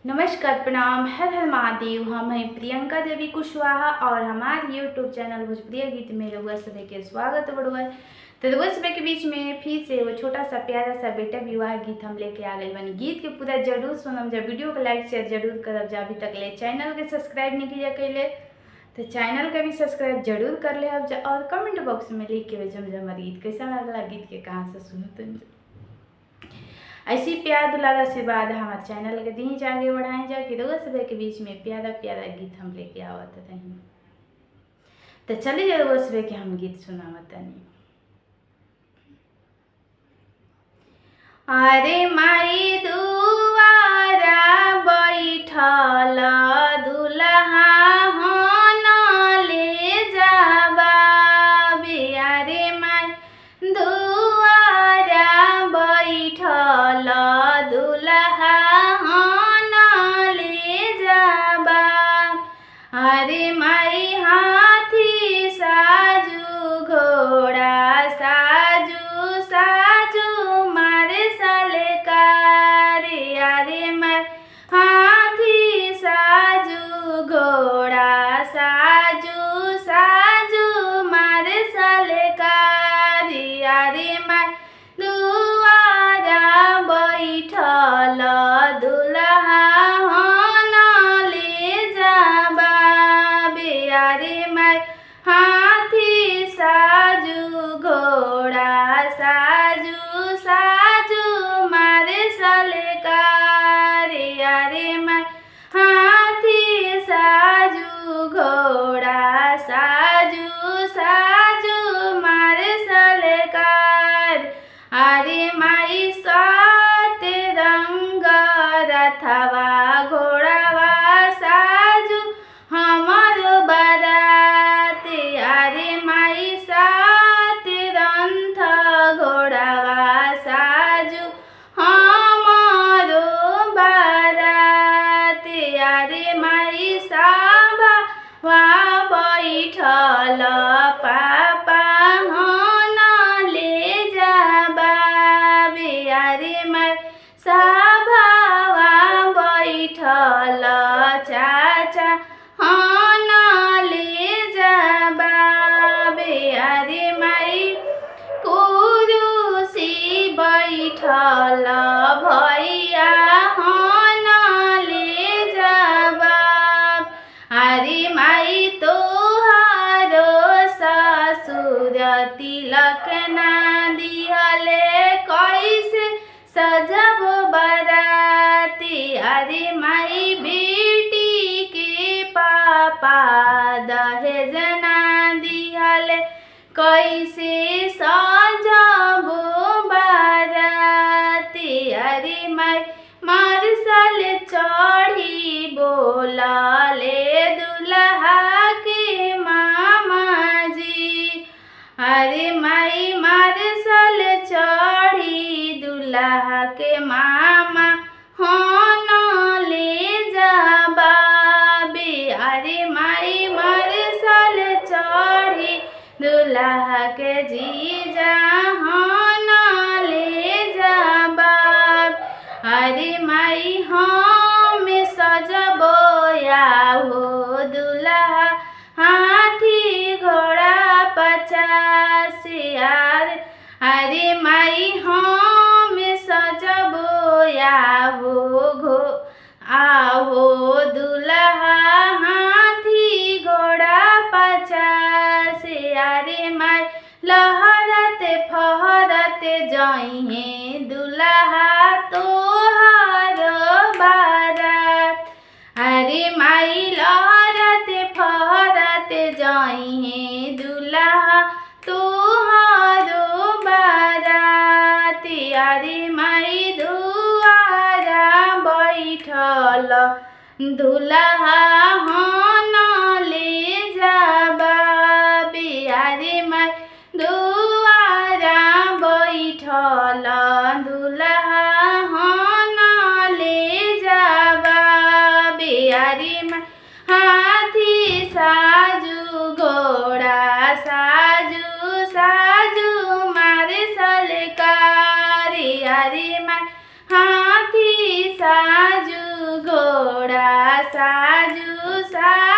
नमस्कार, प्रणाम, हर हर महादेव। हम हैं प्रियंका देवी कुशवाहा और हमारे यूट्यूब चैनल भोजपुरी गीत में रउआ सभी के स्वागत बड़ुआ। तो रउआ सभी के बीच में फिर से वो छोटा सा प्यारा सा बेटा विवाह गीत हम लेके आ गए बनी। गीत के पूरा जरूर सुनम जा, वीडियो को लाइक शेयर जरूर करब जा। अभी तक ले चैनल के सब्सक्राइब नहीं किया कैले तो चैनल का भी सब्सक्राइब जरूर कर ले अब जा, और कमेंट बॉक्स में लिख के भेजम जा हमारा गीत कैसा लगला, गीत के कहाँ से सुनो तुम। ऐसी प्यार दुलार आशीर्वाद हमारे चैनल के दी जा, आगे बढ़ाएं जा कि रउआ सभी के बीच में प्यारा प्यारा गीत हम लेके आवत रही। तो चलिए रउआ सभी के हम गीत सुनावत नहीं। अरे माई दुआरा बैठल दुल्हा हन ले जाबा, अरे माई दुआरा बैठल दुल्हा हन ले जाबा, अरे माई हाथी साजू घोड़ा साजू साजू मारे सलकारी, अरे मैं हाथी साजू घोड़ा साजू साजू मारे सलकारी, अरे मैं दुआरा बैठल दुल्हा हन ले जाबा, अरे मैं हाथी साजू घोड़ा साजू साजू मारे सलकारी, अरे मैं हाथी साजू घोड़ा साजू साजू मारे सलकारी, अरे माई सात रंग रथवा घोड़वा साजू हमर बारात, अरे माई सात रंथ घोड़वा साजू हमरो बारात, अरे माई साभा बैठल पापा हन ले जाबा, अरे माई साभा बैठल चाचा हन ले जाबा, अरे माई कुरुसी बैठल भैया हन ले जाबा, अरे माई तोहारो ससुर तिलक ना दिहले कैसे सजब बराती, अरे माई बेटी के पापा दहेज ना दिहले कैसे सजब बराती, अरे माई मार्शल चढ़ी बोलले दुल्हा के मामा जी, अरे माई मार्शल चढ़ी दुल्हा के मामा हन ले जाबा, अरे माई मार्शल चढ़ी दुल्हा के जीजा हन ले जाबा, अरे माई हम सजबो हो दुल्हा हाथी घोड़ा 50 यार, अरे माई हम सजबो हो दुल्हा हाथी घोड़ा 50, अरे माई लहरत फहरत जइहे दुल्हा तोहार बारात, अरे माई लहरत फहरत जइहे दुल्हा तोहार बारात, अरे माई दुआरा बैठल दुल्हा हन ले जाबा, अरे माई दुआरा बैठल दुल्हा हन ले जाबा, अरे माई हाथी साजू घोड़ा साजू साजू मारे सलकारी, अरे माई हाथी साजू घोड़ा साजू सा